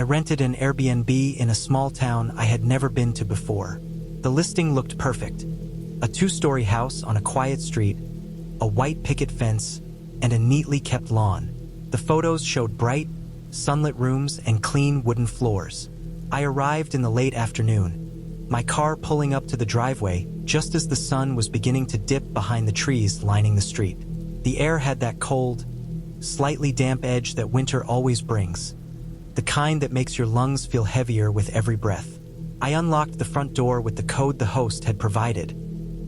I rented an Airbnb in a small town I had never been to before. The listing looked perfect. A 2-story house on a quiet street, a white picket fence, and a neatly kept lawn. The photos showed bright, sunlit rooms and clean wooden floors. I arrived in the late afternoon, my car pulling up to the driveway just as the sun was beginning to dip behind the trees lining the street. The air had that cold, slightly damp edge that winter always brings, the kind that makes your lungs feel heavier with every breath. I unlocked the front door with the code the host had provided.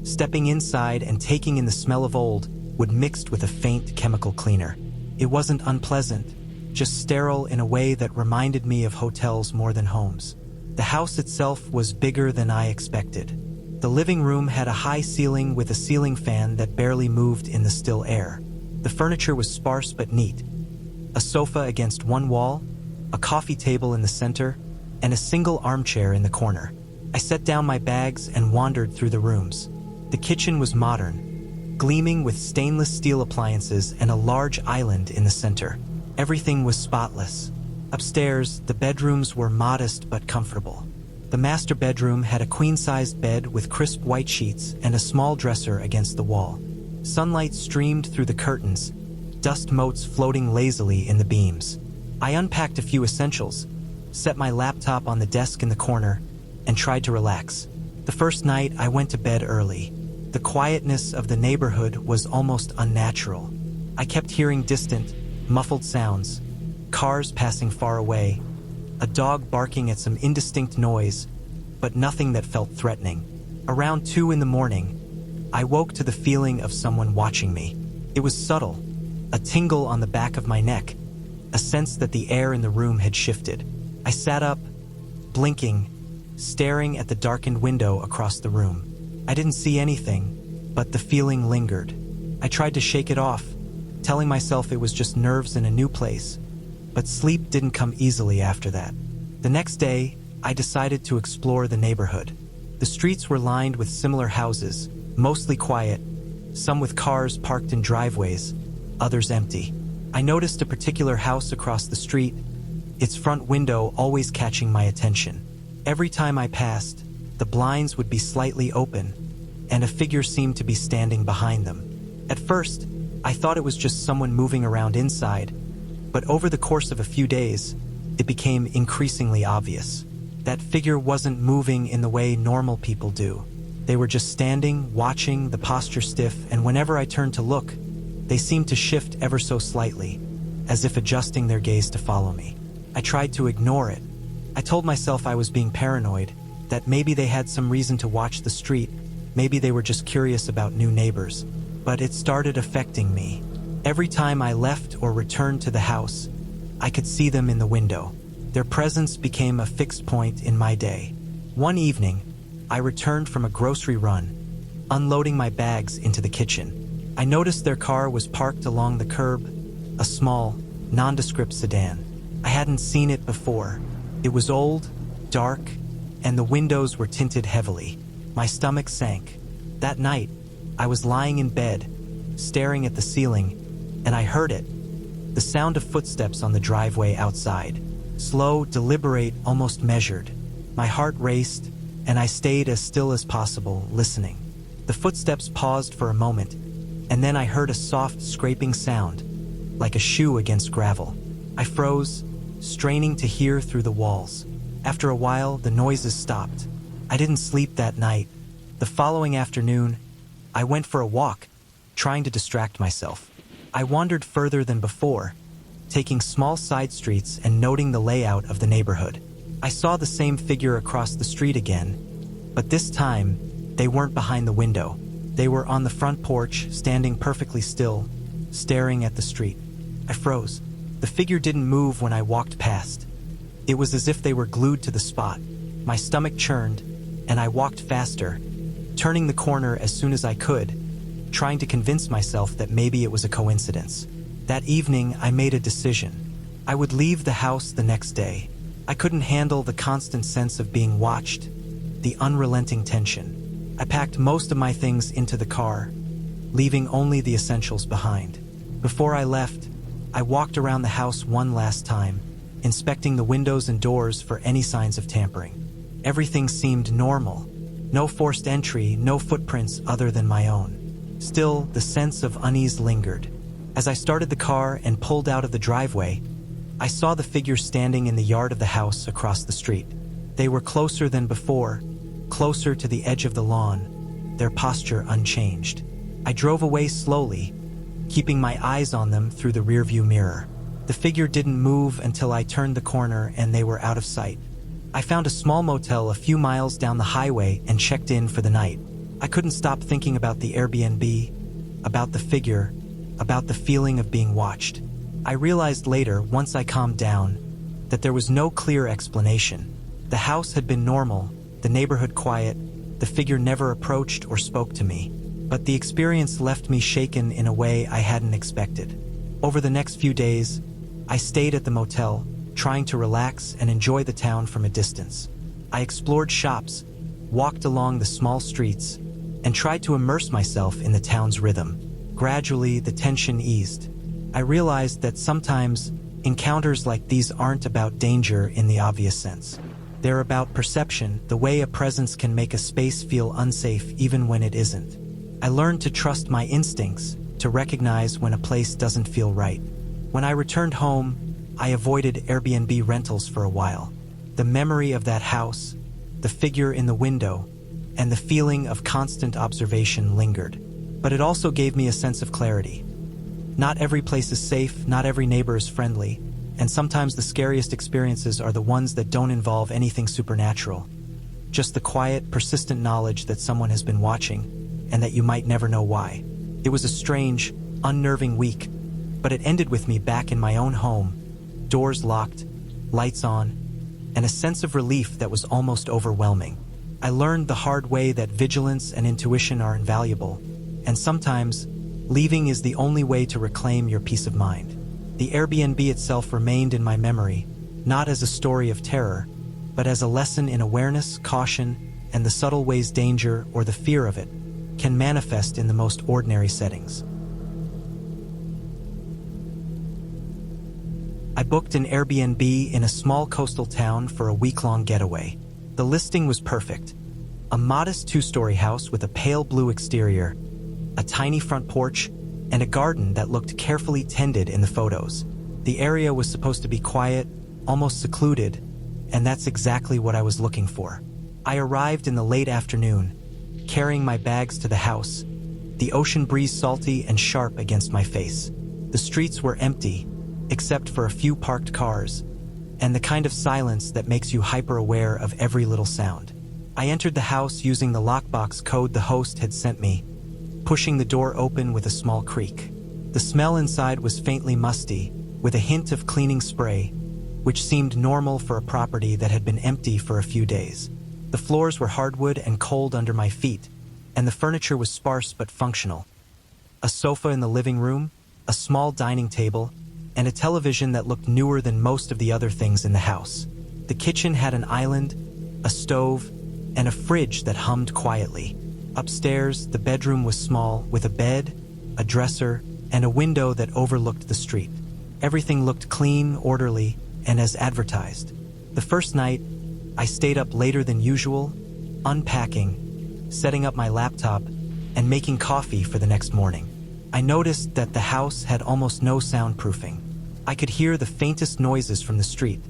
Stepping inside and taking in the smell of old wood mixed with a faint chemical cleaner. It wasn't unpleasant, just sterile in a way that reminded me of hotels more than homes. The house itself was bigger than I expected. The living room had a high ceiling with a ceiling fan that barely moved in the still air. The furniture was sparse but neat. A sofa against one wall, a coffee table in the center, and a single armchair in the corner. I set down my bags and wandered through the rooms. The kitchen was modern, gleaming with stainless steel appliances and a large island in the center. Everything was spotless. Upstairs, the bedrooms were modest but comfortable. The master bedroom had a queen-sized bed with crisp white sheets and a small dresser against the wall. Sunlight streamed through the curtains, dust motes floating lazily in the beams. I unpacked a few essentials, set my laptop on the desk in the corner, and tried to relax. The first night, I went to bed early. The quietness of the neighborhood was almost unnatural. I kept hearing distant, muffled sounds, cars passing far away, a dog barking at some indistinct noise, but nothing that felt threatening. Around 2 in the morning, I woke to the feeling of someone watching me. It was subtle, a tingle on the back of my neck, a sense that the air in the room had shifted. I sat up, blinking, staring at the darkened window across the room. I didn't see anything, but the feeling lingered. I tried to shake it off, telling myself it was just nerves in a new place, but sleep didn't come easily after that. The next day, I decided to explore the neighborhood. The streets were lined with similar houses, mostly quiet, some with cars parked in driveways, others empty. I noticed a particular house across the street, its front window always catching my attention. Every time I passed, the blinds would be slightly open, and a figure seemed to be standing behind them. At first, I thought it was just someone moving around inside, but over the course of a few days, it became increasingly obvious. That figure wasn't moving in the way normal people do. They were just standing, watching, the posture stiff, and whenever I turned to look, they seemed to shift ever so slightly, as if adjusting their gaze to follow me. I tried to ignore it. I told myself I was being paranoid, that maybe they had some reason to watch the street, maybe they were just curious about new neighbors. But it started affecting me. Every time I left or returned to the house, I could see them in the window. Their presence became a fixed point in my day. One evening, I returned from a grocery run, unloading my bags into the kitchen. I noticed their car was parked along the curb, a small, nondescript sedan. I hadn't seen it before. It was old, dark, and the windows were tinted heavily. My stomach sank. That night, I was lying in bed, staring at the ceiling, and I heard it. The sound of footsteps on the driveway outside. Slow, deliberate, almost measured. My heart raced, and I stayed as still as possible, listening. The footsteps paused for a moment, and then I heard a soft, scraping sound, like a shoe against gravel. I froze, straining to hear through the walls. After a while, the noises stopped. I didn't sleep that night. The following afternoon, I went for a walk, trying to distract myself. I wandered further than before, taking small side streets and noting the layout of the neighborhood. I saw the same figure across the street again, but this time, they weren't behind the window. They were on the front porch, standing perfectly still, staring at the street. I froze. The figure didn't move when I walked past. It was as if they were glued to the spot. My stomach churned, and I walked faster, turning the corner as soon as I could, trying to convince myself that maybe it was a coincidence. That evening, I made a decision. I would leave the house the next day. I couldn't handle the constant sense of being watched, the unrelenting tension. I packed most of my things into the car, leaving only the essentials behind. Before I left, I walked around the house one last time, inspecting the windows and doors for any signs of tampering. Everything seemed normal. No forced entry, no footprints other than my own. Still, the sense of unease lingered. As I started the car and pulled out of the driveway, I saw the figure standing in the yard of the house across the street. They were closer than before, closer to the edge of the lawn, their posture unchanged. I drove away slowly, keeping my eyes on them through the rearview mirror. The figure didn't move until I turned the corner and they were out of sight. I found a small motel a few miles down the highway and checked in for the night. I couldn't stop thinking about the Airbnb, about the figure, about the feeling of being watched. I realized later, once I calmed down, that there was no clear explanation. The house had been normal, the neighborhood quiet, the figure never approached or spoke to me. But the experience left me shaken in a way I hadn't expected. Over the next few days, I stayed at the motel, trying to relax and enjoy the town from a distance. I explored shops, walked along the small streets, and tried to immerse myself in the town's rhythm. Gradually, the tension eased. I realized that sometimes encounters like these aren't about danger in the obvious sense. They're about perception, the way a presence can make a space feel unsafe even when it isn't. I learned to trust my instincts, to recognize when a place doesn't feel right. When I returned home, I avoided Airbnb rentals for a while. The memory of that house, the figure in the window, and the feeling of constant observation lingered. But it also gave me a sense of clarity. Not every place is safe, not every neighbor is friendly, and sometimes the scariest experiences are the ones that don't involve anything supernatural. Just the quiet, persistent knowledge that someone has been watching, and that you might never know why. It was a strange, unnerving week, but it ended with me back in my own home, doors locked, lights on, and a sense of relief that was almost overwhelming. I learned the hard way that vigilance and intuition are invaluable, and sometimes, leaving is the only way to reclaim your peace of mind. The Airbnb itself remained in my memory, not as a story of terror, but as a lesson in awareness, caution, and the subtle ways danger, or the fear of it, can manifest in the most ordinary settings. I booked an Airbnb in a small coastal town for a week-long getaway. The listing was perfect. A modest two-story house with a pale blue exterior, a tiny front porch, and a garden that looked carefully tended in the photos. The area was supposed to be quiet, almost secluded, and that's exactly what I was looking for. I arrived in the late afternoon, carrying my bags to the house, the ocean breeze salty and sharp against my face. The streets were empty, except for a few parked cars, and the kind of silence that makes you hyper-aware of every little sound. I entered the house using the lockbox code the host had sent me, pushing the door open with a small creak. The smell inside was faintly musty, with a hint of cleaning spray, which seemed normal for a property that had been empty for a few days. The floors were hardwood and cold under my feet, and the furniture was sparse but functional. A sofa in the living room, a small dining table, and a television that looked newer than most of the other things in the house. The kitchen had an island, a stove, and a fridge that hummed quietly. Upstairs, the bedroom was small, with a bed, a dresser, and a window that overlooked the street. Everything looked clean, orderly, and as advertised. The first night, I stayed up later than usual, unpacking, setting up my laptop, and making coffee for the next morning. I noticed that the house had almost no soundproofing. I could hear the faintest noises from the street.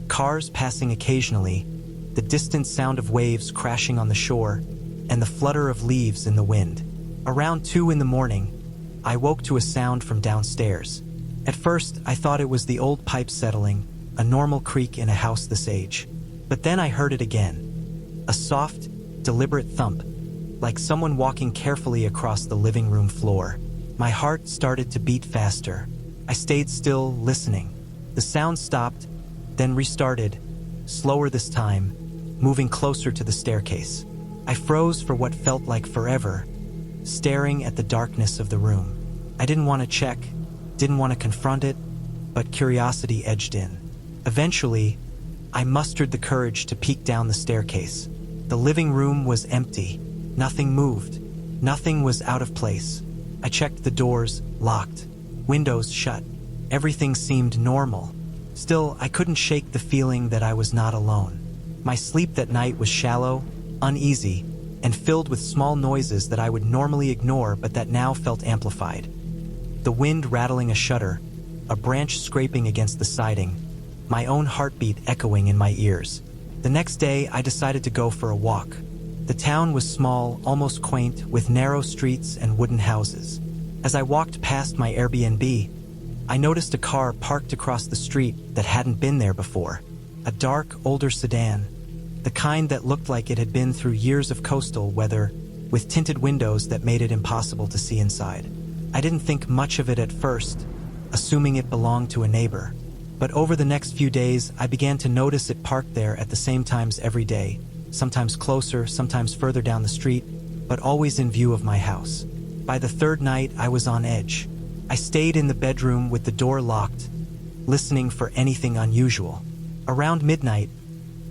Cars passing occasionally, the distant sound of waves crashing on the shore, and the flutter of leaves in the wind. Around 2 in the morning, I woke to a sound from downstairs. At first, I thought it was the old pipe settling, a normal creak in a house this age. But then I heard it again. A soft, deliberate thump, like someone walking carefully across the living room floor. My heart started to beat faster. I stayed still, listening. The sound stopped, then restarted, slower this time, moving closer to the staircase. I froze for what felt like forever, staring at the darkness of the room. I didn't want to check, didn't want to confront it, but curiosity edged in. Eventually, I mustered the courage to peek down the staircase. The living room was empty. Nothing moved. Nothing was out of place. I checked the doors, locked. Windows shut. Everything seemed normal. Still, I couldn't shake the feeling that I was not alone. My sleep that night was shallow, uneasy, and filled with small noises that I would normally ignore but that now felt amplified. The wind rattling a shutter, a branch scraping against the siding, my own heartbeat echoing in my ears. The next day, I decided to go for a walk. The town was small, almost quaint, with narrow streets and wooden houses. As I walked past my Airbnb, I noticed a car parked across the street that hadn't been there before. A dark, older sedan, the kind that looked like it had been through years of coastal weather, with tinted windows that made it impossible to see inside. I didn't think much of it at first, assuming it belonged to a neighbor. But over the next few days, I began to notice it parked there at the same times every day, sometimes closer, sometimes further down the street, but always in view of my house. By the third night, I was on edge. I stayed in the bedroom with the door locked, listening for anything unusual. Around midnight,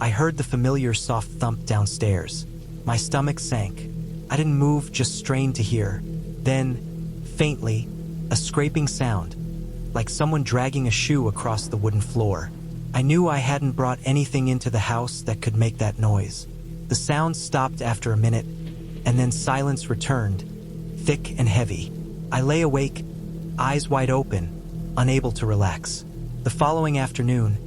I heard the familiar soft thump downstairs. My stomach sank. I didn't move, just strained to hear. Then, faintly, a scraping sound, like someone dragging a shoe across the wooden floor. I knew I hadn't brought anything into the house that could make that noise. The sound stopped after a minute, and then silence returned, thick and heavy. I lay awake, eyes wide open, unable to relax. The following afternoon,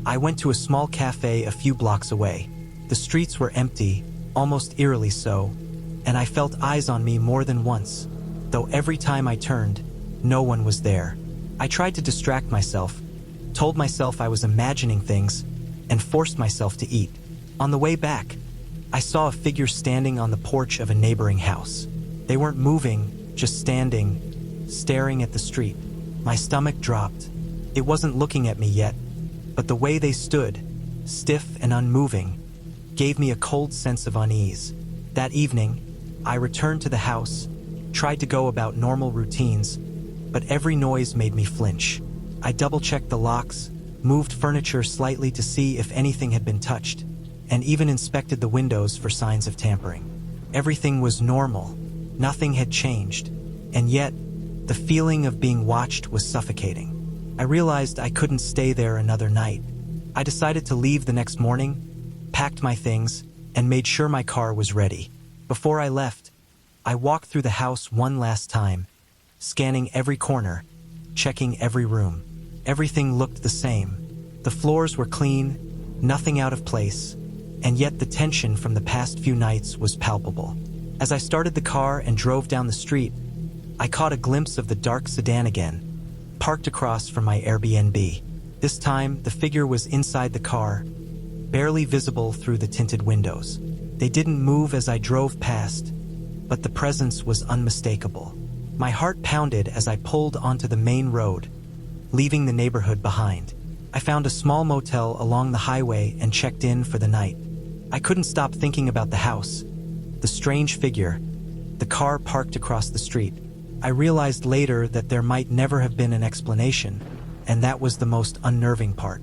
I went to a small cafe a few blocks away. The streets were empty, almost eerily so, and I felt eyes on me more than once, though every time I turned, no one was there. I tried to distract myself, told myself I was imagining things, and forced myself to eat. On the way back, I saw a figure standing on the porch of a neighboring house. They weren't moving, just standing, staring at the street. My stomach dropped. It wasn't looking at me yet, but the way they stood, stiff and unmoving, gave me a cold sense of unease. That evening, I returned to the house, tried to go about normal routines, but every noise made me flinch. I double-checked the locks, moved furniture slightly to see if anything had been touched, and even inspected the windows for signs of tampering. Everything was normal, nothing had changed, and yet, the feeling of being watched was suffocating. I realized I couldn't stay there another night. I decided to leave the next morning, packed my things, and made sure my car was ready. Before I left, I walked through the house one last time, scanning every corner, checking every room. Everything looked the same. The floors were clean, nothing out of place, and yet the tension from the past few nights was palpable. As I started the car and drove down the street, I caught a glimpse of the dark sedan again, parked across from my Airbnb. This time, the figure was inside the car, barely visible through the tinted windows. They didn't move as I drove past, but the presence was unmistakable. My heart pounded as I pulled onto the main road, leaving the neighborhood behind. I found a small motel along the highway and checked in for the night. I couldn't stop thinking about the house, the strange figure, the car parked across the street. I realized later that there might never have been an explanation, and that was the most unnerving part.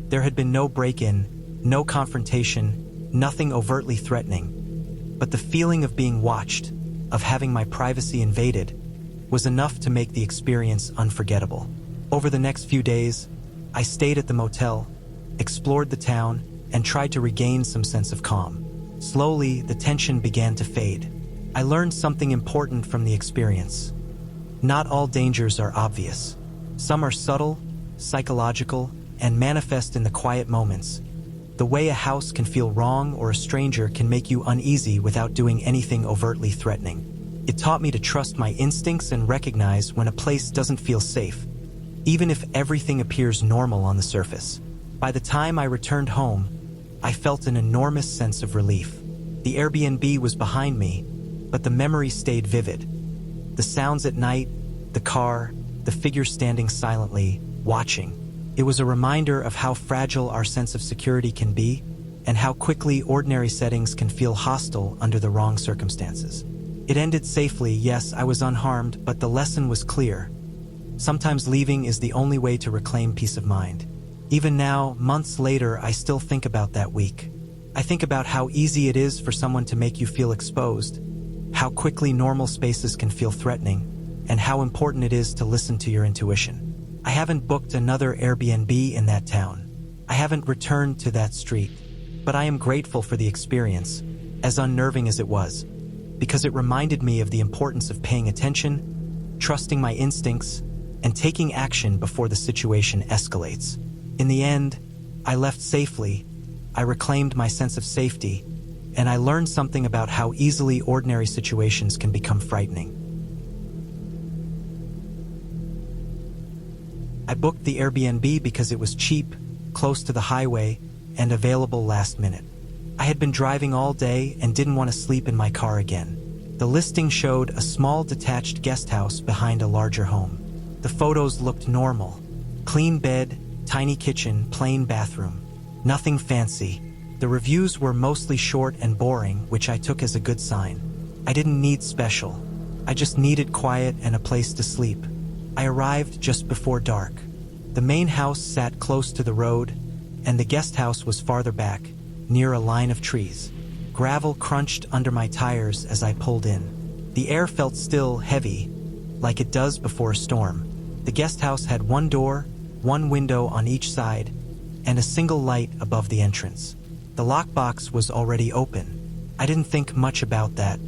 There had been no break-in, no confrontation, nothing overtly threatening. But the feeling of being watched, of having my privacy invaded, was enough to make the experience unforgettable. Over the next few days, I stayed at the motel, explored the town, and tried to regain some sense of calm. Slowly, the tension began to fade. I learned something important from the experience. Not all dangers are obvious. Some are subtle, psychological, and manifest in the quiet moments. The way a house can feel wrong or a stranger can make you uneasy without doing anything overtly threatening. It taught me to trust my instincts and recognize when a place doesn't feel safe, even if everything appears normal on the surface. By the time I returned home, I felt an enormous sense of relief. The Airbnb was behind me, but the memory stayed vivid. The sounds at night, the car, the figure standing silently, watching. It was a reminder of how fragile our sense of security can be, and how quickly ordinary settings can feel hostile under the wrong circumstances. It ended safely, yes, I was unharmed, but the lesson was clear. Sometimes leaving is the only way to reclaim peace of mind. Even now, months later, I still think about that week. I think about how easy it is for someone to make you feel exposed, how quickly normal spaces can feel threatening, and how important it is to listen to your intuition. I haven't booked another Airbnb in that town. I haven't returned to that street. But I am grateful for the experience, as unnerving as it was, because it reminded me of the importance of paying attention, trusting my instincts, and taking action before the situation escalates. In the end, I left safely, I reclaimed my sense of safety, and I learned something about how easily ordinary situations can become frightening. I booked the Airbnb because it was cheap, close to the highway, and available last minute. I had been driving all day and didn't want to sleep in my car again. The listing showed a small detached guest house behind a larger home. The photos looked normal. Clean bed, tiny kitchen, plain bathroom. Nothing fancy. The reviews were mostly short and boring, which I took as a good sign. I didn't need special. I just needed quiet and a place to sleep. I arrived just before dark. The main house sat close to the road, and the guest house was farther back, near a line of trees. Gravel crunched under my tires as I pulled in. The air felt still, heavy, like it does before a storm. The guest house had one door, one window on each side, and a single light above the entrance. The lockbox was already open. I didn't think much about that.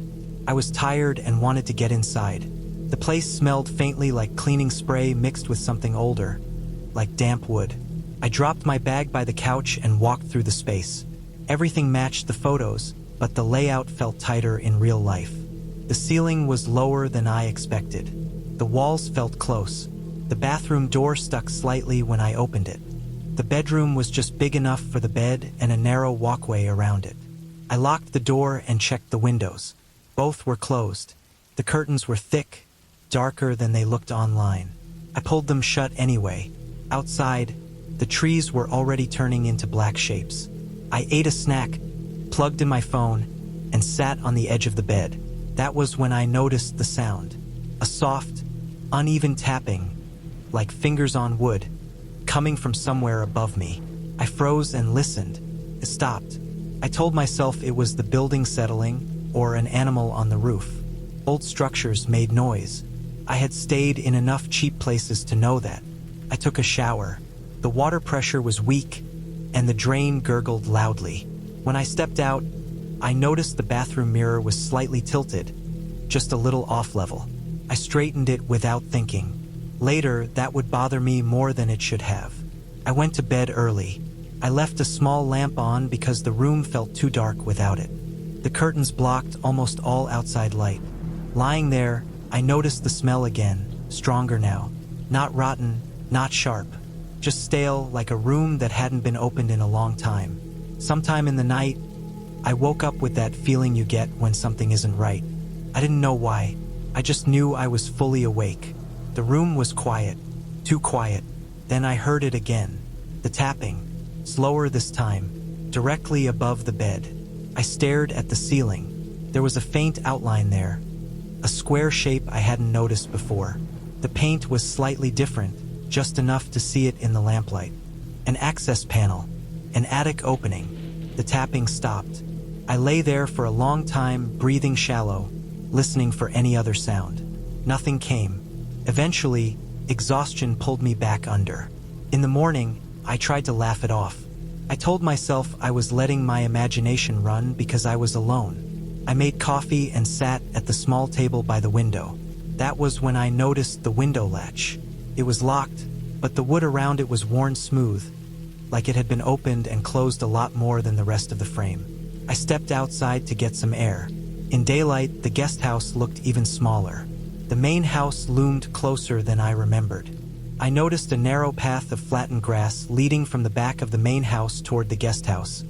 I was tired and wanted to get inside. The place smelled faintly like cleaning spray mixed with something older, like damp wood. I dropped my bag by the couch and walked through the space. Everything matched the photos, but the layout felt tighter in real life. The ceiling was lower than I expected. The walls felt close. The bathroom door stuck slightly when I opened it. The bedroom was just big enough for the bed and a narrow walkway around it. I locked the door and checked the windows. Both were closed. The curtains were thick, darker than they looked online. I pulled them shut anyway. Outside, the trees were already turning into black shapes. I ate a snack, plugged in my phone, and sat on the edge of the bed. That was when I noticed the sound. A soft, uneven tapping, like fingers on wood, coming from somewhere above me. I froze and listened. It stopped. I told myself it was the building settling or an animal on the roof. Old structures made noise. I had stayed in enough cheap places to know that. I took a shower. The water pressure was weak, and the drain gurgled loudly. When I stepped out, I noticed the bathroom mirror was slightly tilted, just a little off-level. I straightened it without thinking. Later, that would bother me more than it should have. I went to bed early. I left a small lamp on because the room felt too dark without it. The curtains blocked almost all outside light. Lying there, I noticed the smell again, stronger now. Not rotten, not sharp. Just stale, like a room that hadn't been opened in a long time. Sometime in the night, I woke up with that feeling you get when something isn't right. I didn't know why. I just knew I was fully awake. The room was quiet, too quiet. Then I heard it again. The tapping, slower this time, directly above the bed. I stared at the ceiling. There was a faint outline there, a square shape I hadn't noticed before. The paint was slightly different, just enough to see it in the lamplight. An access panel, an attic opening. The tapping stopped. I lay there for a long time, breathing shallow, listening for any other sound. Nothing came. Eventually, exhaustion pulled me back under. In the morning, I tried to laugh it off. I told myself I was letting my imagination run because I was alone. I made coffee and sat at the small table by the window. That was when I noticed the window latch. It was locked, but the wood around it was worn smooth, like it had been opened and closed a lot more than the rest of the frame. I stepped outside to get some air. In daylight, the guest house looked even smaller. The main house loomed closer than I remembered. I noticed a narrow path of flattened grass leading from the back of the main house toward the guest house,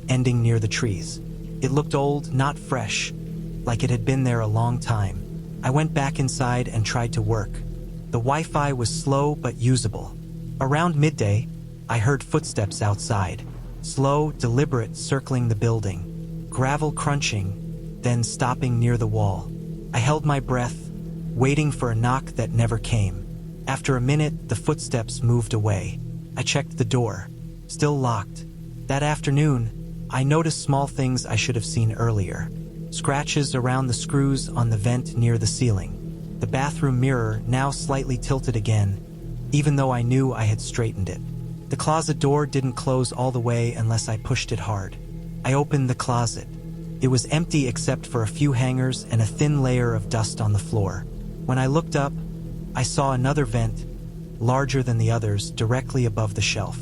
ending near the trees. It looked old, not fresh, like it had been there a long time. I went back inside and tried to work. The Wi-Fi was slow but usable. Around midday, I heard footsteps outside, slow, deliberate, circling the building, gravel crunching, then stopping near the wall. I held my breath, waiting for a knock that never came. After a minute, the footsteps moved away. I checked the door, still locked. That afternoon, I noticed small things I should have seen earlier. Scratches around the screws on the vent near the ceiling. The bathroom mirror, now slightly tilted again, even though I knew I had straightened it. The closet door didn't close all the way unless I pushed it hard. I opened the closet. It was empty except for a few hangers and a thin layer of dust on the floor. When I looked up, I saw another vent, larger than the others, directly above the shelf.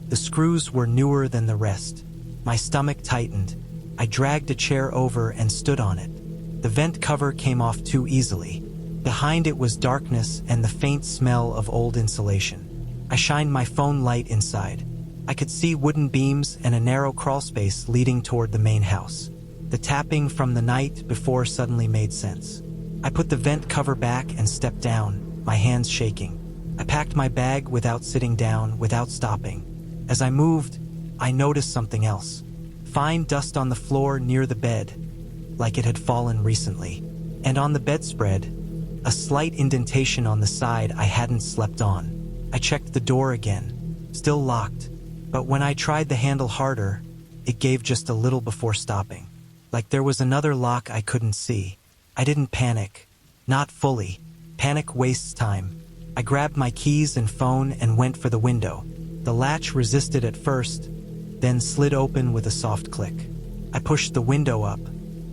The screws were newer than the rest. My stomach tightened. I dragged a chair over and stood on it. The vent cover came off too easily. Behind it was darkness and the faint smell of old insulation. I shined my phone light inside. I could see wooden beams and a narrow crawlspace leading toward the main house. The tapping from the night before suddenly made sense. I put the vent cover back and stepped down, my hands shaking. I packed my bag without sitting down, without stopping. As I moved, I noticed something else. Fine dust on the floor near the bed, like it had fallen recently. And on the bedspread, a slight indentation on the side I hadn't slept on. I checked the door again, still locked. But when I tried the handle harder, it gave just a little before stopping. Like there was another lock I couldn't see. I didn't panic. Not fully. Panic wastes time. I grabbed my keys and phone and went for the window. The latch resisted at first, then slid open with a soft click. I pushed the window up,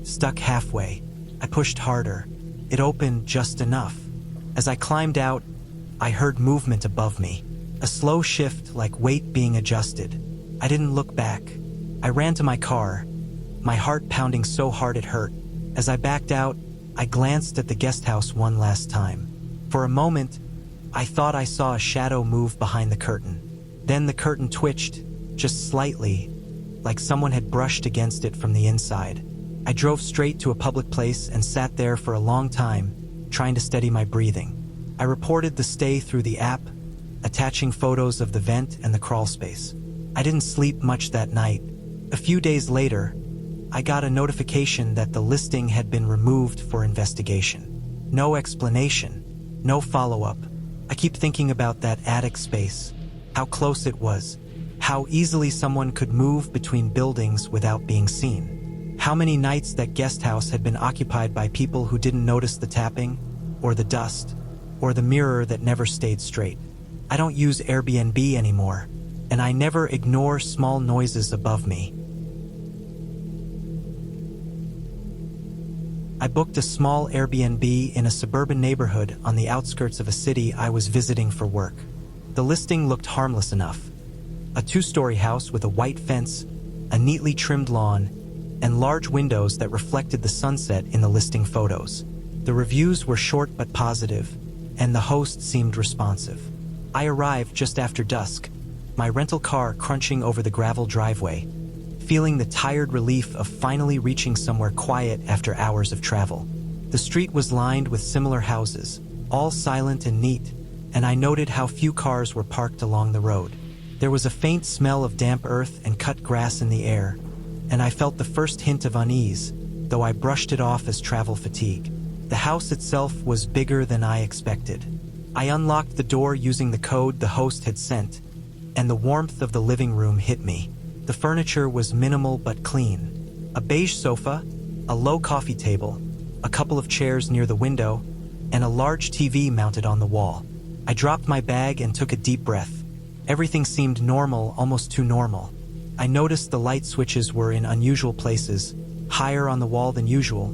stuck halfway. I pushed harder. It opened just enough. As I climbed out, I heard movement above me. A slow shift, like weight being adjusted. I didn't look back. I ran to my car, my heart pounding so hard it hurt. As I backed out, I glanced at the guest house one last time. For a moment, I thought I saw a shadow move behind the curtain. Then the curtain twitched, just slightly, like someone had brushed against it from the inside. I drove straight to a public place and sat there for a long time, trying to steady my breathing. I reported the stay through the app, attaching photos of the vent and the crawl space. I didn't sleep much that night. A few days later, I got a notification that the listing had been removed for investigation. No explanation, no follow-up. I keep thinking about that attic space, how close it was, how easily someone could move between buildings without being seen. How many nights that guest house had been occupied by people who didn't notice the tapping, or the dust, or the mirror that never stayed straight. I don't use Airbnb anymore, and I never ignore small noises above me. I booked a small Airbnb in a suburban neighborhood on the outskirts of a city I was visiting for work. The listing looked harmless enough. A 2-story house with a white fence, a neatly trimmed lawn, and large windows that reflected the sunset in the listing photos. The reviews were short but positive, and the host seemed responsive. I arrived just after dusk, my rental car crunching over the gravel driveway, feeling the tired relief of finally reaching somewhere quiet after hours of travel. The street was lined with similar houses, all silent and neat, and I noted how few cars were parked along the road. There was a faint smell of damp earth and cut grass in the air, and I felt the first hint of unease, though I brushed it off as travel fatigue. The house itself was bigger than I expected. I unlocked the door using the code the host had sent, and the warmth of the living room hit me. The furniture was minimal but clean. A beige sofa, a low coffee table, a couple of chairs near the window, and a large TV mounted on the wall. I dropped my bag and took a deep breath. Everything seemed normal, almost too normal. I noticed the light switches were in unusual places, higher on the wall than usual,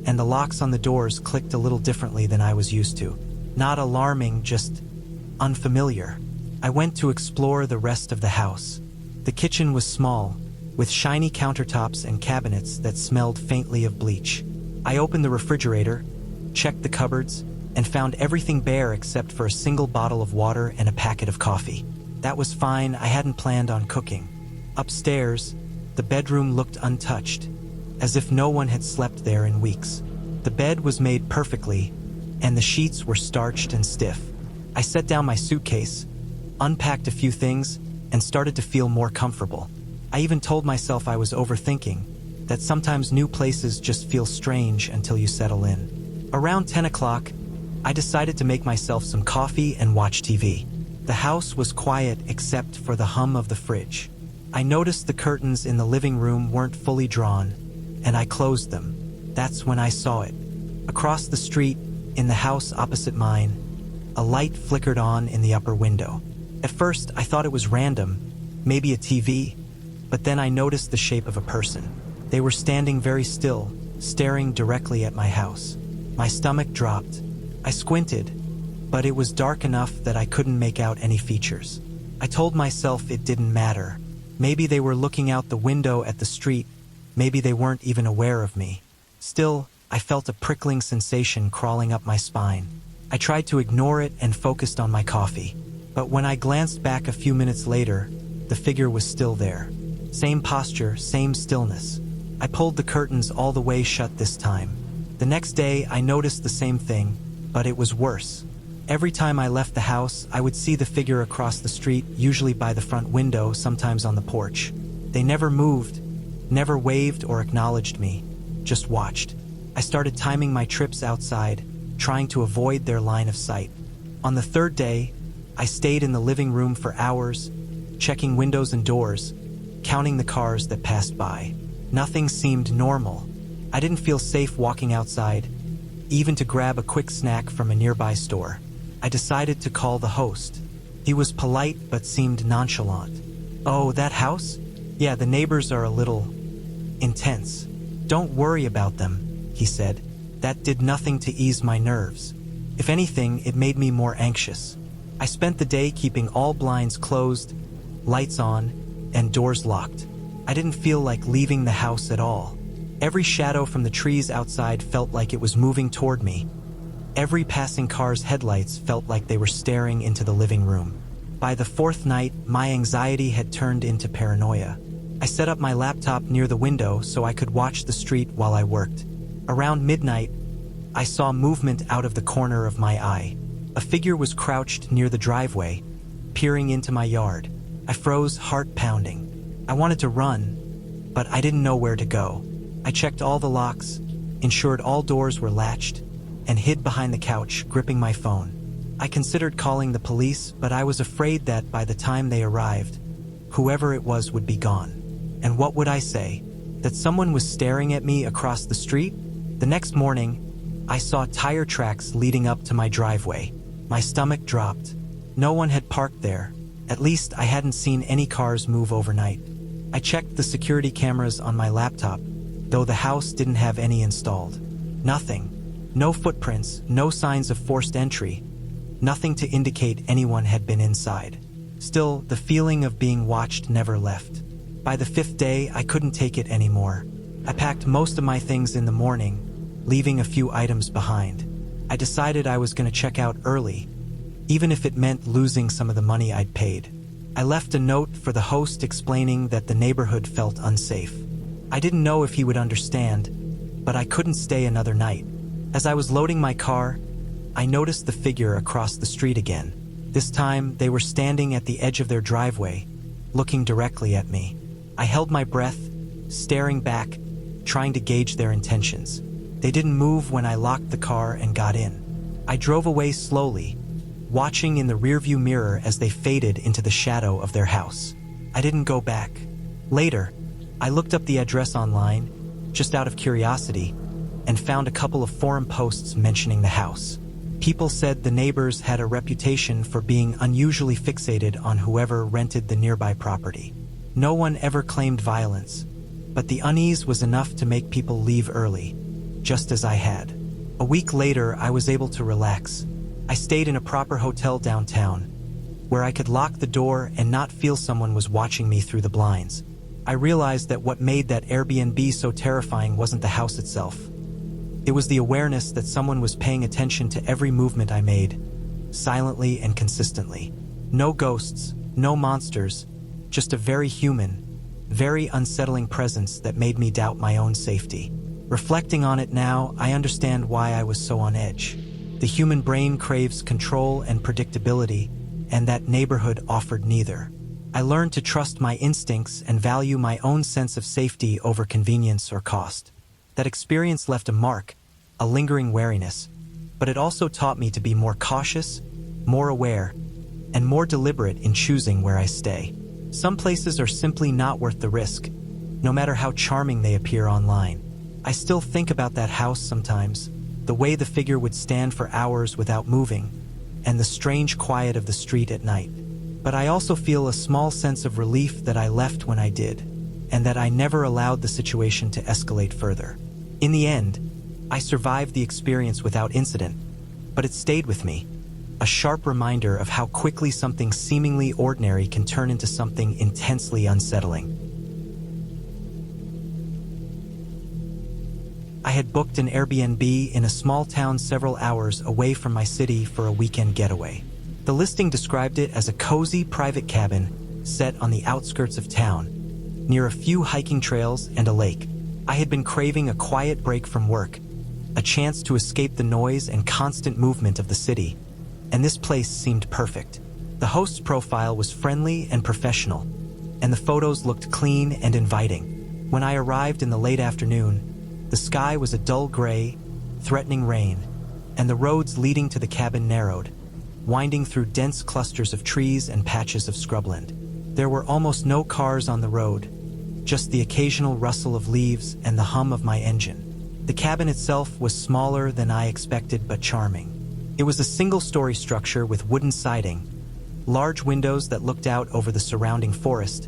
and the locks on the doors clicked a little differently than I was used to. Not alarming, just unfamiliar. I went to explore the rest of the house. The kitchen was small, with shiny countertops and cabinets that smelled faintly of bleach. I opened the refrigerator, checked the cupboards, and found everything bare except for a single bottle of water and a packet of coffee. That was fine, I hadn't planned on cooking. Upstairs, the bedroom looked untouched, as if no one had slept there in weeks. The bed was made perfectly, and the sheets were starched and stiff. I set down my suitcase, unpacked a few things, and started to feel more comfortable. I even told myself I was overthinking, that sometimes new places just feel strange until you settle in. Around 10 o'clock, I decided to make myself some coffee and watch TV. The house was quiet except for the hum of the fridge. I noticed the curtains in the living room weren't fully drawn, and I closed them. That's when I saw it. Across the street, in the house opposite mine, A light flickered on in the upper window. At first, I thought it was random, maybe a TV, but then I noticed the shape of a person. They were standing very still, staring directly at my house. My stomach dropped. I squinted, but it was dark enough that I couldn't make out any features. I told myself it didn't matter. Maybe they were looking out the window at the street. Maybe they weren't even aware of me. Still, I felt a prickling sensation crawling up my spine. I tried to ignore it and focused on my coffee. But when I glanced back a few minutes later, the figure was still there. Same posture, same stillness. I pulled the curtains all the way shut this time. The next day, I noticed the same thing, but it was worse. Every time I left the house, I would see the figure across the street, usually by the front window, sometimes on the porch. They never moved, never waved or acknowledged me, just watched. I started timing my trips outside, trying to avoid their line of sight. On the third day, I stayed in the living room for hours, checking windows and doors, counting the cars that passed by. Nothing seemed normal. I didn't feel safe walking outside, even to grab a quick snack from a nearby store. I decided to call the host. He was polite but seemed nonchalant. "Oh, that house? Yeah, the neighbors are a little intense. Don't worry about them," he said. That did nothing to ease my nerves. If anything, it made me more anxious. I spent the day keeping all blinds closed, lights on, and doors locked. I didn't feel like leaving the house at all. Every shadow from the trees outside felt like it was moving toward me. Every passing car's headlights felt like they were staring into the living room. By the fourth night, my anxiety had turned into paranoia. I set up my laptop near the window so I could watch the street while I worked. Around midnight, I saw movement out of the corner of my eye. A figure was crouched near the driveway, peering into my yard. I froze, heart pounding. I wanted to run, but I didn't know where to go. I checked all the locks, ensured all doors were latched, and hid behind the couch, gripping my phone. I considered calling the police, but I was afraid that by the time they arrived, whoever it was would be gone. And what would I say? That someone was staring at me across the street? The next morning, I saw tire tracks leading up to my driveway. My stomach dropped. No one had parked there. At least I hadn't seen any cars move overnight. I checked the security cameras on my laptop, though the house didn't have any installed. Nothing. No footprints, no signs of forced entry. Nothing to indicate anyone had been inside. Still, the feeling of being watched never left. By the fifth day, I couldn't take it anymore. I packed most of my things in the morning, leaving a few items behind. I decided I was going to check out early, even if it meant losing some of the money I'd paid. I left a note for the host explaining that the neighborhood felt unsafe. I didn't know if he would understand, but I couldn't stay another night. As I was loading my car, I noticed the figure across the street again. This time, they were standing at the edge of their driveway, looking directly at me. I held my breath, staring back, trying to gauge their intentions. They didn't move when I locked the car and got in. I drove away slowly, watching in the rearview mirror as they faded into the shadow of their house. I didn't go back. Later, I looked up the address online, just out of curiosity, and found a couple of forum posts mentioning the house. People said the neighbors had a reputation for being unusually fixated on whoever rented the nearby property. No one ever claimed violence, but the unease was enough to make people leave early, just as I had. A week later, I was able to relax. I stayed in a proper hotel downtown, where I could lock the door and not feel someone was watching me through the blinds. I realized that what made that Airbnb so terrifying wasn't the house itself. It was the awareness that someone was paying attention to every movement I made, silently and consistently. No ghosts, no monsters, just a very human, very unsettling presence that made me doubt my own safety. Reflecting on it now, I understand why I was so on edge. The human brain craves control and predictability, and that neighborhood offered neither. I learned to trust my instincts and value my own sense of safety over convenience or cost. That experience left a mark, a lingering wariness, but it also taught me to be more cautious, more aware, and more deliberate in choosing where I stay. Some places are simply not worth the risk, no matter how charming they appear online. I still think about that house sometimes, the way the figure would stand for hours without moving, and the strange quiet of the street at night. But I also feel a small sense of relief that I left when I did, and that I never allowed the situation to escalate further. In the end, I survived the experience without incident, but it stayed with me, a sharp reminder of how quickly something seemingly ordinary can turn into something intensely unsettling. I had booked an Airbnb in a small town several hours away from my city for a weekend getaway. The listing described it as a cozy private cabin set on the outskirts of town, near a few hiking trails and a lake. I had been craving a quiet break from work, a chance to escape the noise and constant movement of the city, and this place seemed perfect. The host's profile was friendly and professional, and the photos looked clean and inviting. When I arrived in the late afternoon, the sky was a dull gray, threatening rain, and the roads leading to the cabin narrowed, winding through dense clusters of trees and patches of scrubland. There were almost no cars on the road, just the occasional rustle of leaves and the hum of my engine. The cabin itself was smaller than I expected but charming. It was a single-story structure with wooden siding, large windows that looked out over the surrounding forest,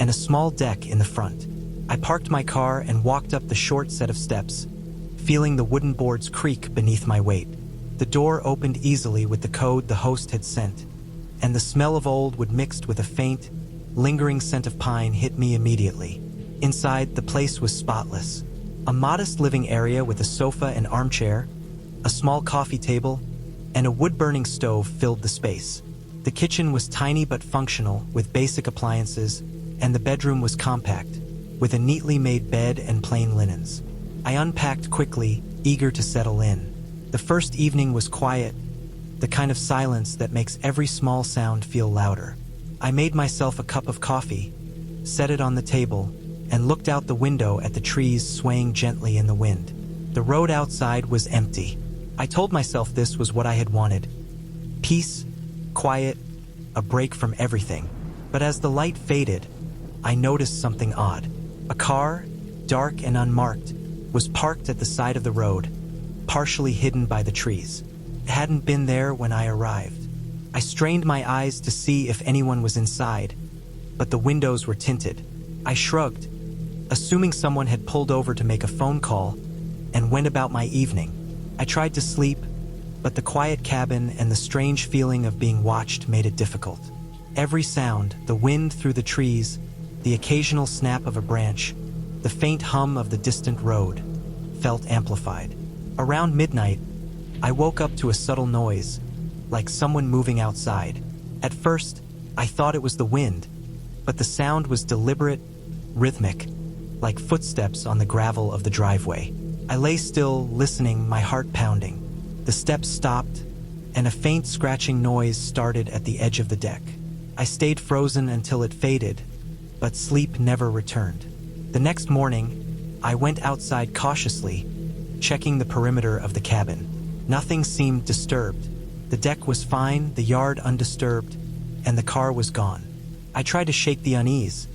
and a small deck in the front. I parked my car and walked up the short set of steps, feeling the wooden boards creak beneath my weight. The door opened easily with the code the host had sent, and the smell of old wood mixed with a faint, lingering scent of pine hit me immediately. Inside, the place was spotless. A modest living area with a sofa and armchair, a small coffee table, and a wood-burning stove filled the space. The kitchen was tiny but functional, with basic appliances, and the bedroom was compact, with a neatly made bed and plain linens. I unpacked quickly, eager to settle in. The first evening was quiet, the kind of silence that makes every small sound feel louder. I made myself a cup of coffee, set it on the table, and looked out the window at the trees swaying gently in the wind. The road outside was empty. I told myself this was what I had wanted. Peace, quiet, a break from everything. But as the light faded, I noticed something odd. A car, dark and unmarked, was parked at the side of the road, partially hidden by the trees. It hadn't been there when I arrived. I strained my eyes to see if anyone was inside, but the windows were tinted. I shrugged, assuming someone had pulled over to make a phone call, and went about my evening. I tried to sleep, but the quiet cabin and the strange feeling of being watched made it difficult. Every sound, the wind through the trees, the occasional snap of a branch, the faint hum of the distant road, felt amplified. Around midnight, I woke up to a subtle noise, like someone moving outside. At first, I thought it was the wind, but the sound was deliberate, rhythmic, like footsteps on the gravel of the driveway. I lay still, listening, my heart pounding. The steps stopped, and a faint scratching noise started at the edge of the deck. I stayed frozen until it faded, but sleep never returned. The next morning, I went outside cautiously, checking the perimeter of the cabin. Nothing seemed disturbed. The deck was fine, the yard undisturbed, and the car was gone. I tried to shake the unease,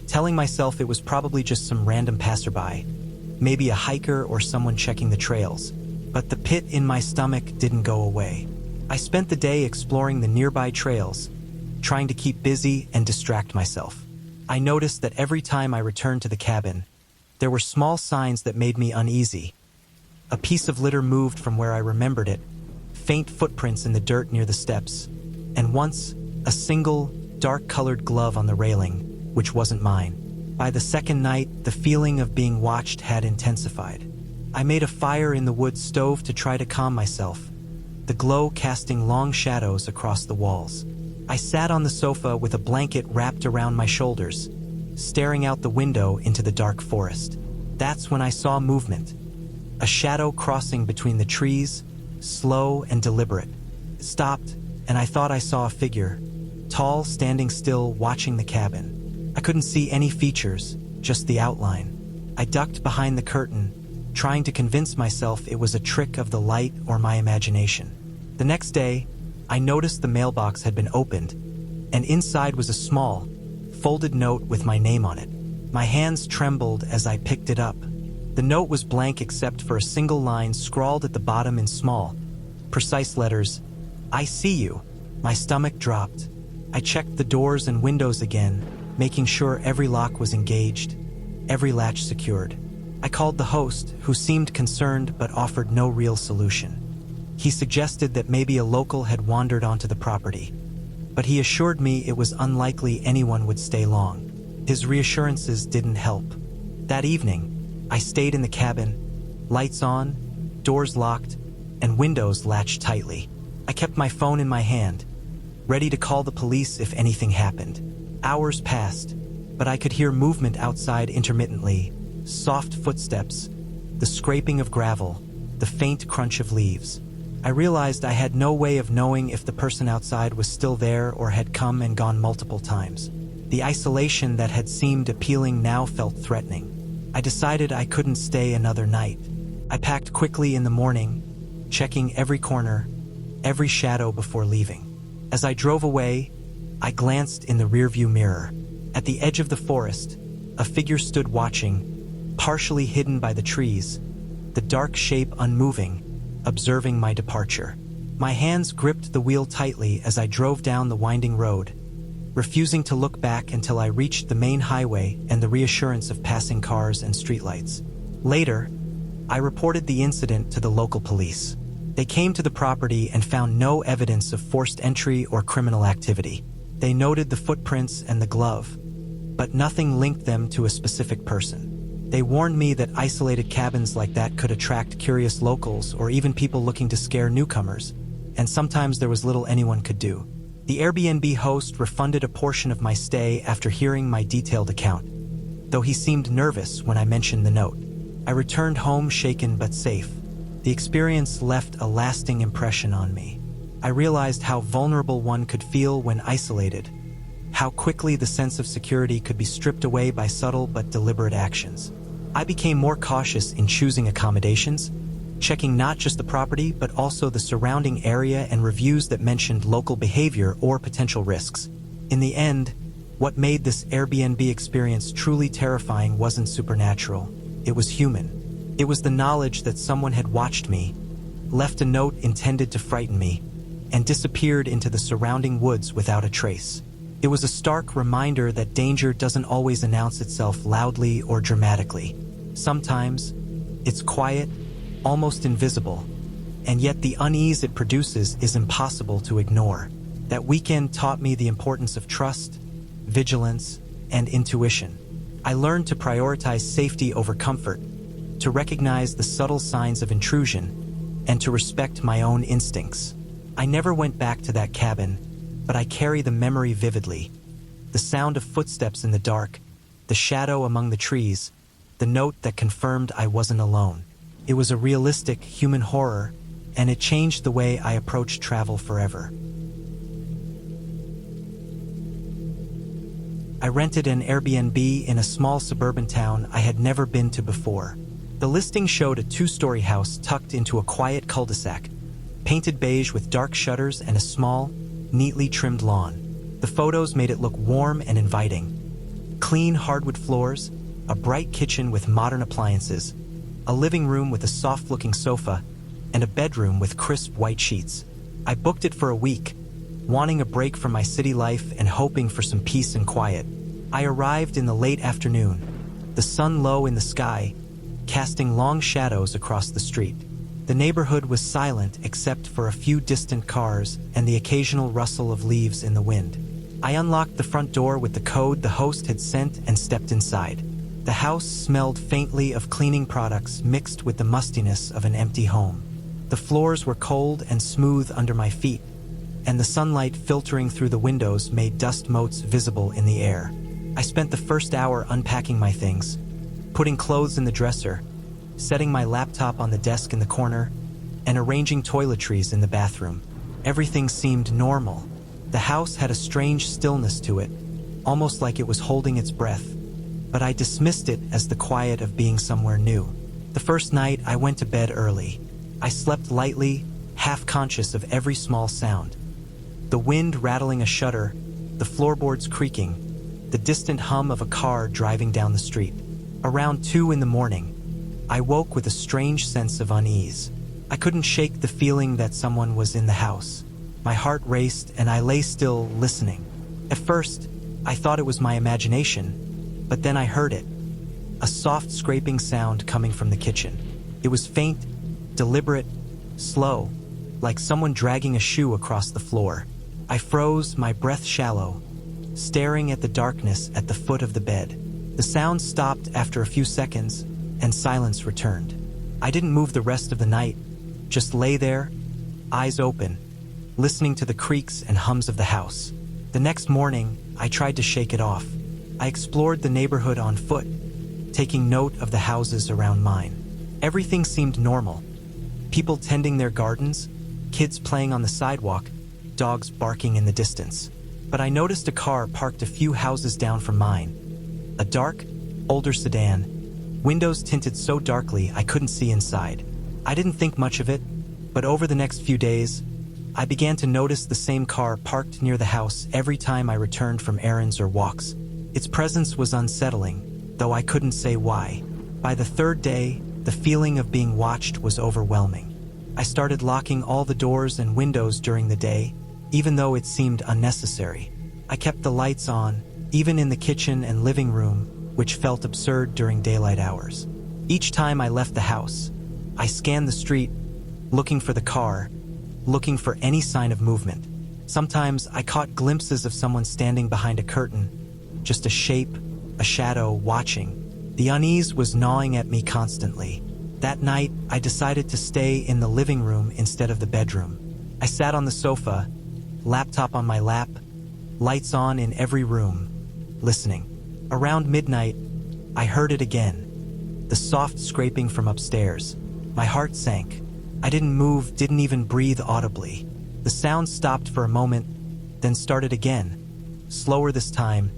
telling myself it was probably just some random passerby, maybe a hiker or someone checking the trails. But the pit in my stomach didn't go away. I spent the day exploring the nearby trails, trying to keep busy and distract myself. I noticed that every time I returned to the cabin, there were small signs that made me uneasy. A piece of litter moved from where I remembered it, faint footprints in the dirt near the steps, and once, a single, dark-colored glove on the railing, which wasn't mine. By the second night, the feeling of being watched had intensified. I made a fire in the wood stove to try to calm myself, the glow casting long shadows across the walls. I sat on the sofa with a blanket wrapped around my shoulders, staring out the window into the dark forest. That's when I saw movement. A shadow crossing between the trees, slow and deliberate. It stopped, and I thought I saw a figure, tall, standing still, watching the cabin. I couldn't see any features, just the outline. I ducked behind the curtain, trying to convince myself it was a trick of the light or my imagination. The next day, I noticed the mailbox had been opened, and inside was a small, folded note with my name on it. My hands trembled as I picked it up. The note was blank except for a single line scrawled at the bottom in small, precise letters, "I see you." My stomach dropped. I checked the doors and windows again, making sure every lock was engaged, every latch secured. I called the host, who seemed concerned but offered no real solution. He suggested that maybe a local had wandered onto the property, but he assured me it was unlikely anyone would stay long. His reassurances didn't help. That evening, I stayed in the cabin, lights on, doors locked, and windows latched tightly. I kept my phone in my hand, ready to call the police if anything happened. Hours passed, but I could hear movement outside intermittently, soft footsteps, the scraping of gravel, the faint crunch of leaves. I realized I had no way of knowing if the person outside was still there or had come and gone multiple times. The isolation that had seemed appealing now felt threatening. I decided I couldn't stay another night. I packed quickly in the morning, checking every corner, every shadow before leaving. As I drove away, I glanced in the rearview mirror. At the edge of the forest, a figure stood watching, partially hidden by the trees, the dark shape unmoving, observing my departure. My hands gripped the wheel tightly as I drove down the winding road, refusing to look back until I reached the main highway and the reassurance of passing cars and streetlights. Later, I reported the incident to the local police. They came to the property and found no evidence of forced entry or criminal activity. They noted the footprints and the glove, but nothing linked them to a specific person. They warned me that isolated cabins like that could attract curious locals or even people looking to scare newcomers, and sometimes there was little anyone could do. The Airbnb host refunded a portion of my stay after hearing my detailed account, though he seemed nervous when I mentioned the note. I returned home shaken but safe. The experience left a lasting impression on me. I realized how vulnerable one could feel when isolated, how quickly the sense of security could be stripped away by subtle but deliberate actions. I became more cautious in choosing accommodations, checking not just the property but also the surrounding area and reviews that mentioned local behavior or potential risks. In the end, what made this Airbnb experience truly terrifying wasn't supernatural. It was human. It was the knowledge that someone had watched me, left a note intended to frighten me, and disappeared into the surrounding woods without a trace. It was a stark reminder that danger doesn't always announce itself loudly or dramatically. Sometimes, it's quiet, almost invisible, and yet the unease it produces is impossible to ignore. That weekend taught me the importance of trust, vigilance, and intuition. I learned to prioritize safety over comfort, to recognize the subtle signs of intrusion, and to respect my own instincts. I never went back to that cabin, but I carry the memory vividly. The sound of footsteps in the dark, the shadow among the trees, the note that confirmed I wasn't alone. It was a realistic human horror, and it changed the way I approached travel forever. I rented an Airbnb in a small suburban town I had never been to before. The listing showed a 2-story house tucked into a quiet cul-de-sac, painted beige with dark shutters and a small, neatly trimmed lawn. The photos made it look warm and inviting. Clean hardwood floors, a bright kitchen with modern appliances, a living room with a soft-looking sofa, and a bedroom with crisp white sheets. I booked it for a week, wanting a break from my city life and hoping for some peace and quiet. I arrived in the late afternoon, the sun low in the sky, casting long shadows across the street. The neighborhood was silent except for a few distant cars and the occasional rustle of leaves in the wind. I unlocked the front door with the code the host had sent and stepped inside. The house smelled faintly of cleaning products mixed with the mustiness of an empty home. The floors were cold and smooth under my feet, and the sunlight filtering through the windows made dust motes visible in the air. I spent the first hour unpacking my things, putting clothes in the dresser, setting my laptop on the desk in the corner, and arranging toiletries in the bathroom. Everything seemed normal. The house had a strange stillness to it, almost like it was holding its breath, but I dismissed it as the quiet of being somewhere new. The first night, I went to bed early. I slept lightly, half conscious of every small sound. The wind rattling a shutter, the floorboards creaking, the distant hum of a car driving down the street. Around 2 in the morning, I woke with a strange sense of unease. I couldn't shake the feeling that someone was in the house. My heart raced and I lay still, listening. At first, I thought it was my imagination, but then I heard it. A soft scraping sound coming from the kitchen. It was faint, deliberate, slow, like someone dragging a shoe across the floor. I froze, my breath shallow, staring at the darkness at the foot of the bed. The sound stopped after a few seconds, and silence returned. I didn't move the rest of the night, just lay there, eyes open, listening to the creaks and hums of the house. The next morning, I tried to shake it off. I explored the neighborhood on foot, taking note of the houses around mine. Everything seemed normal. People tending their gardens, kids playing on the sidewalk, dogs barking in the distance. But I noticed a car parked a few houses down from mine. A dark, older sedan, windows tinted so darkly I couldn't see inside. I didn't think much of it, but over the next few days, I began to notice the same car parked near the house every time I returned from errands or walks. Its presence was unsettling, though I couldn't say why. By the third day, the feeling of being watched was overwhelming. I started locking all the doors and windows during the day, even though it seemed unnecessary. I kept the lights on, even in the kitchen and living room, which felt absurd during daylight hours. Each time I left the house, I scanned the street, looking for the car, looking for any sign of movement. Sometimes I caught glimpses of someone standing behind a curtain, just a shape, a shadow, watching. The unease was gnawing at me constantly. That night, I decided to stay in the living room instead of the bedroom. I sat on the sofa, laptop on my lap, lights on in every room, listening. Around midnight, I heard it again, the soft scraping from upstairs. My heart sank. I didn't move, didn't even breathe audibly. The sound stopped for a moment, then started again, slower this time,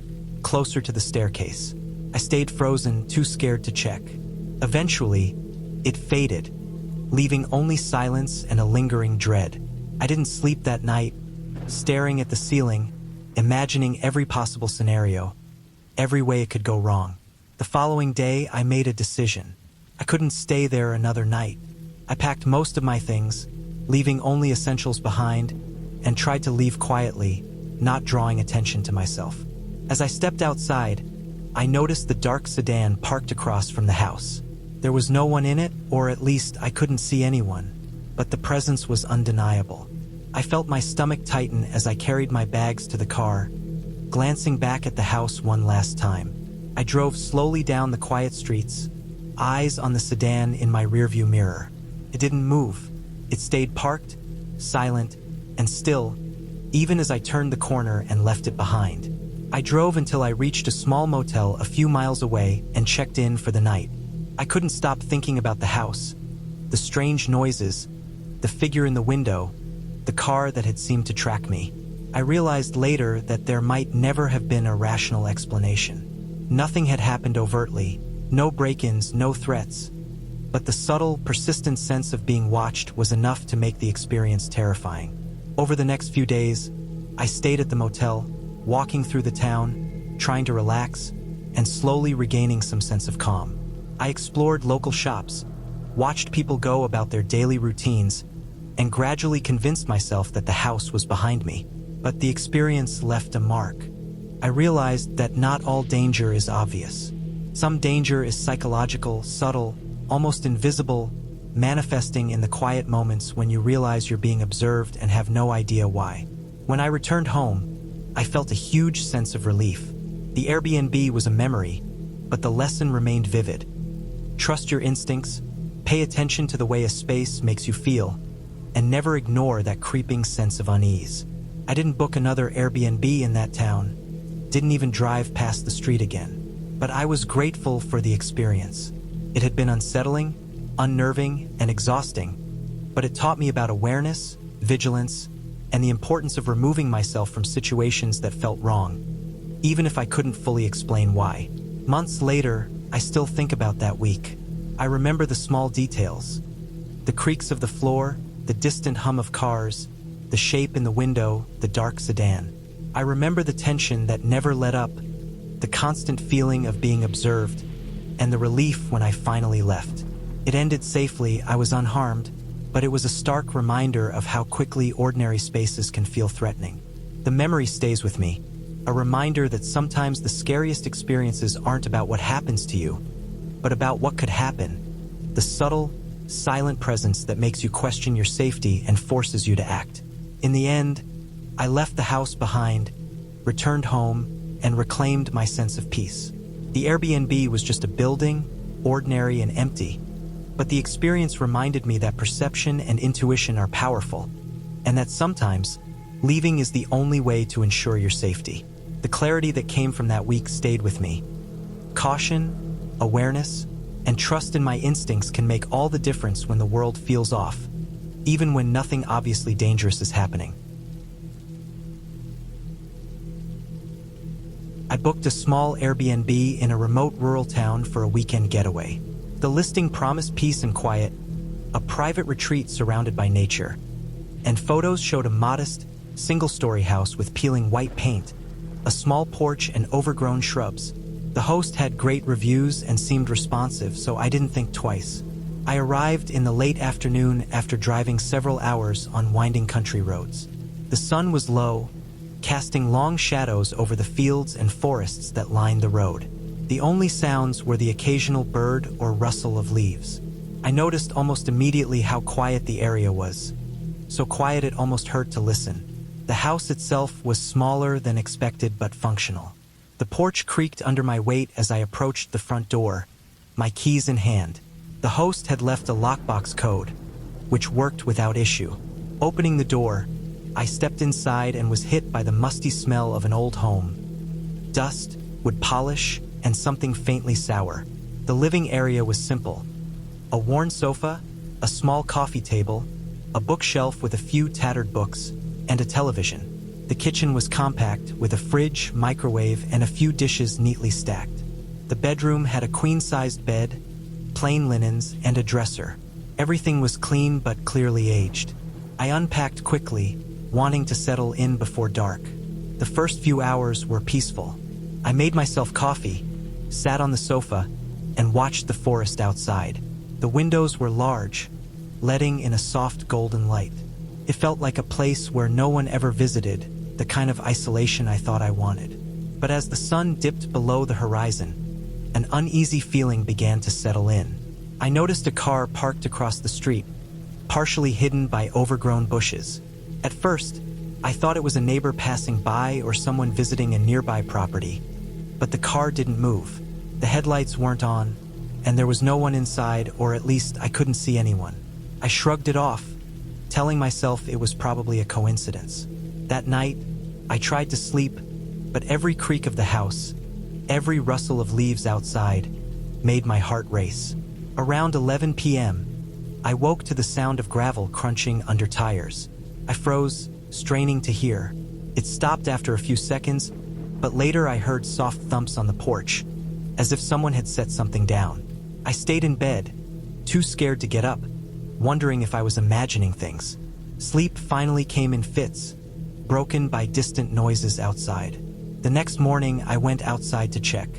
closer to the staircase. I stayed frozen, too scared to check. Eventually, it faded, leaving only silence and a lingering dread. I didn't sleep that night, staring at the ceiling, imagining every possible scenario, every way it could go wrong. The following day, I made a decision. I couldn't stay there another night. I packed most of my things, leaving only essentials behind, and tried to leave quietly, not drawing attention to myself. As I stepped outside, I noticed the dark sedan parked across from the house. There was no one in it, or at least I couldn't see anyone, but the presence was undeniable. I felt my stomach tighten as I carried my bags to the car, glancing back at the house one last time. I drove slowly down the quiet streets, eyes on the sedan in my rearview mirror. It didn't move. It stayed parked, silent, and still, even as I turned the corner and left it behind. I drove until I reached a small motel a few miles away and checked in for the night. I couldn't stop thinking about the house, the strange noises, the figure in the window, the car that had seemed to track me. I realized later that there might never have been a rational explanation. Nothing had happened overtly, no break-ins, no threats. But the subtle, persistent sense of being watched was enough to make the experience terrifying. Over the next few days, I stayed at the motel, walking through the town, trying to relax, and slowly regaining some sense of calm. I explored local shops, watched people go about their daily routines, and gradually convinced myself that the house was behind me. But the experience left a mark. I realized that not all danger is obvious. Some danger is psychological, subtle, almost invisible, manifesting in the quiet moments when you realize you're being observed and have no idea why. When I returned home, I felt a huge sense of relief. The Airbnb was a memory, but the lesson remained vivid. Trust your instincts, pay attention to the way a space makes you feel, and never ignore that creeping sense of unease. I didn't book another Airbnb in that town, didn't even drive past the street again. But I was grateful for the experience. It had been unsettling, unnerving, and exhausting, but it taught me about awareness, vigilance, and the importance of removing myself from situations that felt wrong, even if I couldn't fully explain why. Months later, I still think about that week. I remember the small details, the creaks of the floor, the distant hum of cars, the shape in the window, the dark sedan. I remember the tension that never let up, the constant feeling of being observed, and the relief when I finally left. It ended safely, I was unharmed, but it was a stark reminder of how quickly ordinary spaces can feel threatening. The memory stays with me, a reminder that sometimes the scariest experiences aren't about what happens to you, but about what could happen, the subtle, silent presence that makes you question your safety and forces you to act. In the end, I left the house behind, returned home, and reclaimed my sense of peace. The Airbnb was just a building, ordinary and empty, but the experience reminded me that perception and intuition are powerful, and that sometimes, leaving is the only way to ensure your safety. The clarity that came from that week stayed with me. Caution, awareness, and trust in my instincts can make all the difference when the world feels off, even when nothing obviously dangerous is happening. I booked a small Airbnb in a remote rural town for a weekend getaway. The listing promised peace and quiet, a private retreat surrounded by nature, and photos showed a modest, single-story house with peeling white paint, a small porch and overgrown shrubs. The host had great reviews and seemed responsive, so I didn't think twice. I arrived in the late afternoon after driving several hours on winding country roads. The sun was low, casting long shadows over the fields and forests that lined the road. The only sounds were the occasional bird or rustle of leaves. I noticed almost immediately how quiet the area was, so quiet it almost hurt to listen. The house itself was smaller than expected but functional. The porch creaked under my weight as I approached the front door, my keys in hand. The host had left a lockbox code, which worked without issue. Opening the door, I stepped inside and was hit by the musty smell of an old home. Dust, wood polish, and something faintly sour. The living area was simple. A worn sofa, a small coffee table, a bookshelf with a few tattered books, and a television. The kitchen was compact, with a fridge, microwave, and a few dishes neatly stacked. The bedroom had a queen-sized bed, plain linens, and a dresser. Everything was clean but clearly aged. I unpacked quickly, wanting to settle in before dark. The first few hours were peaceful. I made myself coffee, sat on the sofa, and watched the forest outside. The windows were large, letting in a soft golden light. It felt like a place where no one ever visited, the kind of isolation I thought I wanted. But as the sun dipped below the horizon, an uneasy feeling began to settle in. I noticed a car parked across the street, partially hidden by overgrown bushes. At first, I thought it was a neighbor passing by or someone visiting a nearby property, but the car didn't move. The headlights weren't on, and there was no one inside, or at least I couldn't see anyone. I shrugged it off, telling myself it was probably a coincidence. That night, I tried to sleep, but every creak of the house, every rustle of leaves outside, made my heart race. Around 11 p.m., I woke to the sound of gravel crunching under tires. I froze, straining to hear. It stopped after a few seconds, but later I heard soft thumps on the porch, as if someone had set something down. I stayed in bed, too scared to get up, wondering if I was imagining things. Sleep finally came in fits, broken by distant noises outside. The next morning, I went outside to check.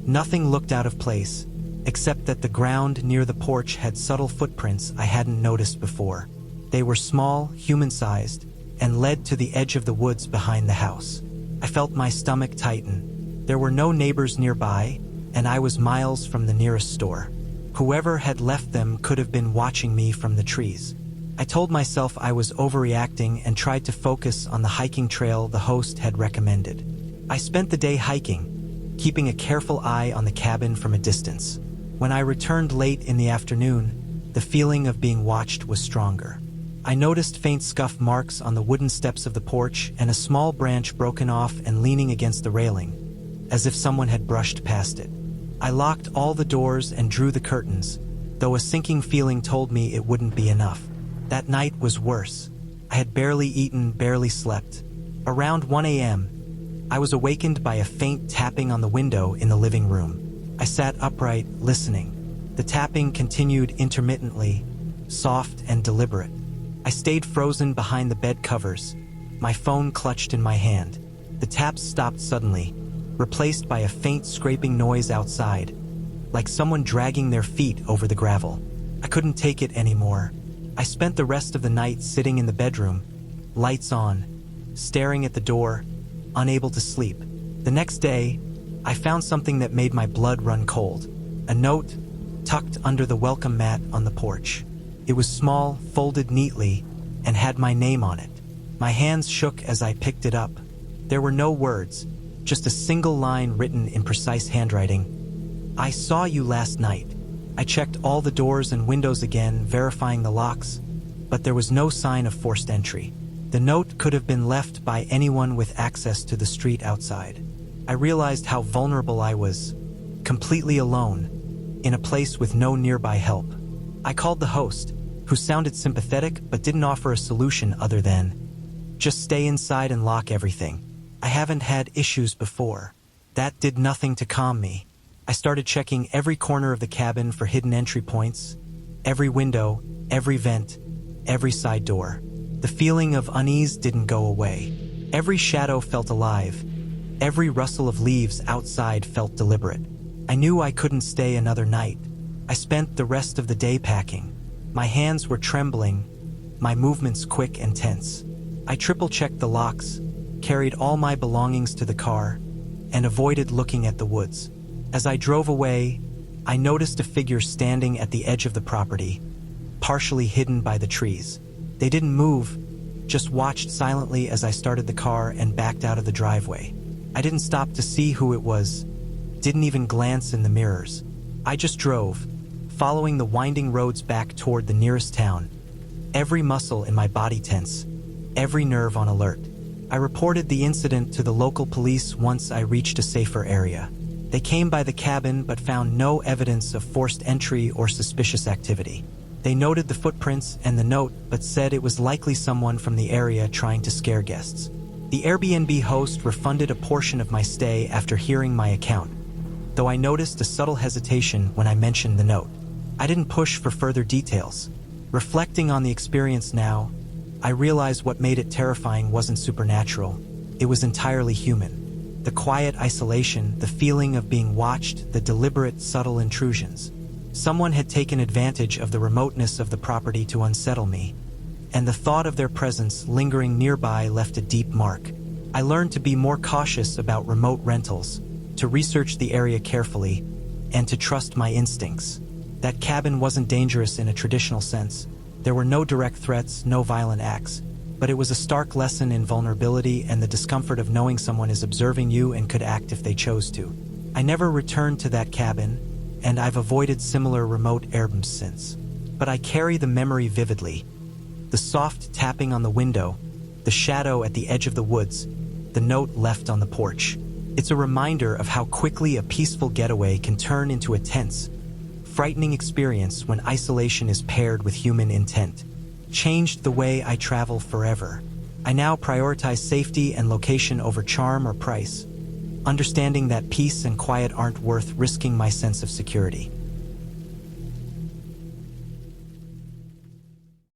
Nothing looked out of place, except that the ground near the porch had subtle footprints I hadn't noticed before. They were small, human-sized, and led to the edge of the woods behind the house. I felt my stomach tighten. There were no neighbors nearby, and I was miles from the nearest store. Whoever had left them could have been watching me from the trees. I told myself I was overreacting and tried to focus on the hiking trail the host had recommended. I spent the day hiking, keeping a careful eye on the cabin from a distance. When I returned late in the afternoon, the feeling of being watched was stronger. I noticed faint scuff marks on the wooden steps of the porch and a small branch broken off and leaning against the railing, as if someone had brushed past it. I locked all the doors and drew the curtains, though a sinking feeling told me it wouldn't be enough. That night was worse. I had barely eaten, barely slept. Around 1 a.m., I was awakened by a faint tapping on the window in the living room. I sat upright, listening. The tapping continued intermittently, soft and deliberate. I stayed frozen behind the bed covers, my phone clutched in my hand. The taps stopped suddenly, replaced by a faint scraping noise outside, like someone dragging their feet over the gravel. I couldn't take it anymore. I spent the rest of the night sitting in the bedroom, lights on, staring at the door, unable to sleep. The next day, I found something that made my blood run cold. A note tucked under the welcome mat on the porch. It was small, folded neatly, and had my name on it. My hands shook as I picked it up. There were no words, just a single line written in precise handwriting. I saw you last night. I checked all the doors and windows again, verifying the locks, but there was no sign of forced entry. The note could have been left by anyone with access to the street outside. I realized how vulnerable I was, completely alone, in a place with no nearby help. I called the host, who sounded sympathetic but didn't offer a solution other than, "Just stay inside and lock everything." I haven't had issues before. That did nothing to calm me. I started checking every corner of the cabin for hidden entry points, every window, every vent, every side door. The feeling of unease didn't go away. Every shadow felt alive. Every rustle of leaves outside felt deliberate. I knew I couldn't stay another night. I spent the rest of the day packing. My hands were trembling, my movements quick and tense. I triple-checked the locks, carried all my belongings to the car, and avoided looking at the woods. As I drove away, I noticed a figure standing at the edge of the property, partially hidden by the trees. They didn't move, just watched silently as I started the car and backed out of the driveway. I didn't stop to see who it was, didn't even glance in the mirrors. I just drove, following the winding roads back toward the nearest town, every muscle in my body tense, every nerve on alert. I reported the incident to the local police once I reached a safer area. They came by the cabin but found no evidence of forced entry or suspicious activity. They noted the footprints and the note but said it was likely someone from the area trying to scare guests. The Airbnb host refunded a portion of my stay after hearing my account, though I noticed a subtle hesitation when I mentioned the note. I didn't push for further details. Reflecting on the experience now, I realized what made it terrifying wasn't supernatural. It was entirely human. The quiet isolation, the feeling of being watched, the deliberate, subtle intrusions. Someone had taken advantage of the remoteness of the property to unsettle me, and the thought of their presence lingering nearby left a deep mark. I learned to be more cautious about remote rentals, to research the area carefully, and to trust my instincts. That cabin wasn't dangerous in a traditional sense. There were no direct threats, no violent acts, but it was a stark lesson in vulnerability and the discomfort of knowing someone is observing you and could act if they chose to. I never returned to that cabin, and I've avoided similar remote Airbnbs since. But I carry the memory vividly. The soft tapping on the window, the shadow at the edge of the woods, the note left on the porch. It's a reminder of how quickly a peaceful getaway can turn into a tense, frightening experience when isolation is paired with human intent. Changed the way I travel forever. I now prioritize safety and location over charm or price, understanding that peace and quiet aren't worth risking my sense of security.